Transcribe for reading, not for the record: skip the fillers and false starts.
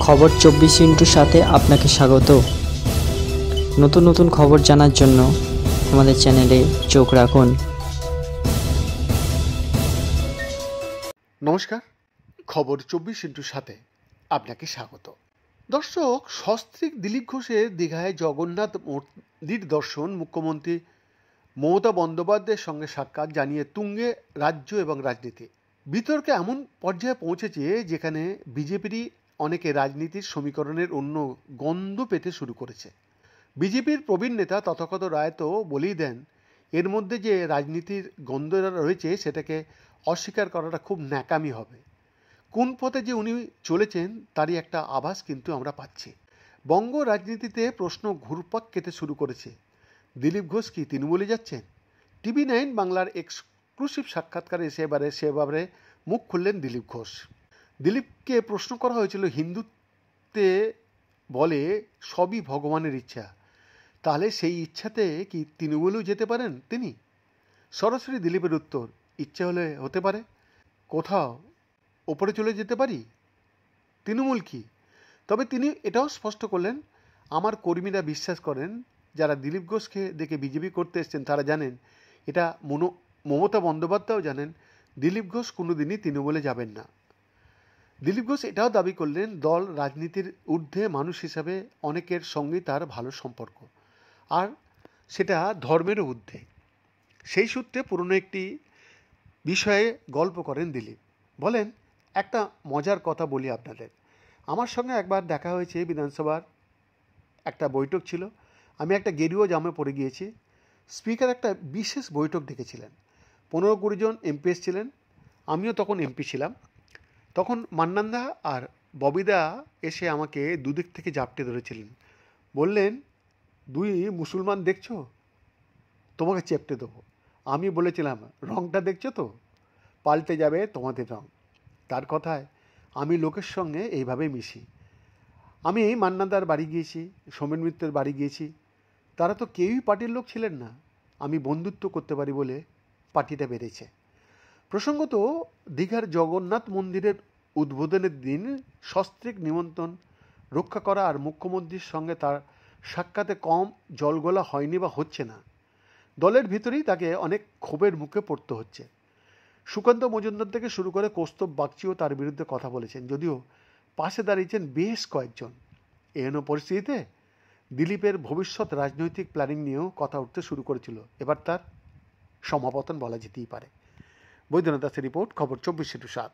খবর 24 সাথে আপনাকে স্বাগত। নতুন নতুন খবর জানার জন্য আমাদের চ্যানেলে চোখ রাখুন। নমস্কার, খবর 24 আপনাকে স্বাগত। দর্শক, সস্ত্রীক দিলীপ ঘোষের দীঘায় জগন্নাথ মন্দির দর্শন, মুখ্যমন্ত্রী মমতা বন্দ্যোপাধ্যায়ের সঙ্গে সাক্ষাৎ জানিয়ে তুঙ্গে রাজ্য এবং রাজনীতি। বিতর্কে এমন পর্যায়ে পৌঁছেছে যেখানে বিজেপিরই অনেকে রাজনীতির সমীকরণের অন্য গন্ধ পেতে শুরু করেছে। বিজেপির প্রবীণ নেতা তথাগত রায় তো বলেই দেন, এর মধ্যে যে রাজনীতির গন্ধ রয়েছে সেটাকে অস্বীকার করাটা খুব ন্যাকামি হবে। কোন পথে যে উনি চলেছেন তারই একটা আভাস কিন্তু আমরা পাচ্ছি। বঙ্গ রাজনীতিতে প্রশ্ন ঘুরপাক খেতে শুরু করেছে, দিলীপ ঘোষ কি তৃণমূলে যাচ্ছেন? TV9 বাংলার এক্সক্লুসিভ সাক্ষাৎকারে সেবারে মুখ খুললেন দিলীপ ঘোষ। দিলীপকে প্রশ্ন করা হয়েছিল, হিন্দুত্বে বলে সবই ভগবানের ইচ্ছা, তাহলে সেই ইচ্ছাতে কি তৃণমূলেও যেতে পারেন তিনি? সরাসরি দিলীপের উত্তর, ইচ্ছে হলে হতে পারে, কোথাও ওপরে চলে যেতে পারি, তৃণমূল কি? তবে তিনি এটাও স্পষ্ট করলেন, আমার কর্মীরা বিশ্বাস করেন, যারা দিলীপ ঘোষকে দেখে বিজেপি করতে এসছেন তারা জানেন, এটা মমতা বন্দ্যোপাধ্যায়ও জানেন, দিলীপ ঘোষ কোনোদিনই তৃণমূলে যাবেন না। দিলীপ ঘোষ এটাও দাবি করলেন, দল রাজনীতির ঊর্ধ্বে মানুষ হিসাবে অনেকের সঙ্গেই তার ভালো সম্পর্ক, আর সেটা ধর্মেরও ঊর্ধ্বে। সেই সূত্রে পুরনো একটি বিষয়ে গল্প করেন দিলীপ। বলেন, একটা মজার কথা বলি আপনাদের। আমার সঙ্গে একবার দেখা হয়েছে, বিধানসভার একটা বৈঠক ছিল, আমি একটা গেরুয়া জামে পরে গিয়েছি। স্পিকার একটা বিশেষ বৈঠক ডেকেছিলেন, 15-20 জন এমপি এসেছিলেন, আমিও তখন এমপি ছিলাম। তখন মান্নানদা আর ববিদা এসে আমাকে দুদিক থেকে জাপটে ধরেছিলেন, বললেন, দুই মুসলমান দেখছো, তোমাকে চেপটে দেবো। আমি বলেছিলাম, রঙটা দেখছো তো, পাল্টে যাবে তোমাদের রঙ। তার কথায় আমি লোকের সঙ্গে এইভাবে মিশি। আমি মান্নাদার বাড়ি গিয়েছি, সোমেন মিত্রের বাড়ি গিয়েছি, তারা তো কেউই পার্টির লোক ছিলেন না, আমি বন্ধুত্ব করতে পারি বলে পার্টিটা বেড়েছে। প্রসঙ্গত, দীঘার জগন্নাথ মন্দিরের উদ্বোধনের দিন সস্ত্রীক নিমন্ত্রণ রক্ষা করা আর মুখ্যমন্ত্রীর সঙ্গে তার সাক্ষাতে কম জলগোলা হয়নি বা হচ্ছে না। দলের ভিতরেই তাকে অনেক ক্ষোভের মুখে পড়তে হচ্ছে। সুকান্ত মজুমদার থেকে শুরু করে কৌস্তব বাগচিও তার বিরুদ্ধে কথা বলেছেন, যদিও পাশে দাঁড়িয়েছেন বেশ কয়েকজন। এহেন পরিস্থিতিতে দিলীপের ভবিষ্যৎ রাজনৈতিক প্ল্যানিং নিয়েও কথা উঠতে শুরু করেছিল। এবার তার সমাপতন বলা যেতেই পারে। বৈদ্যনাথ দাসের রিপোর্ট, খবর 24/7।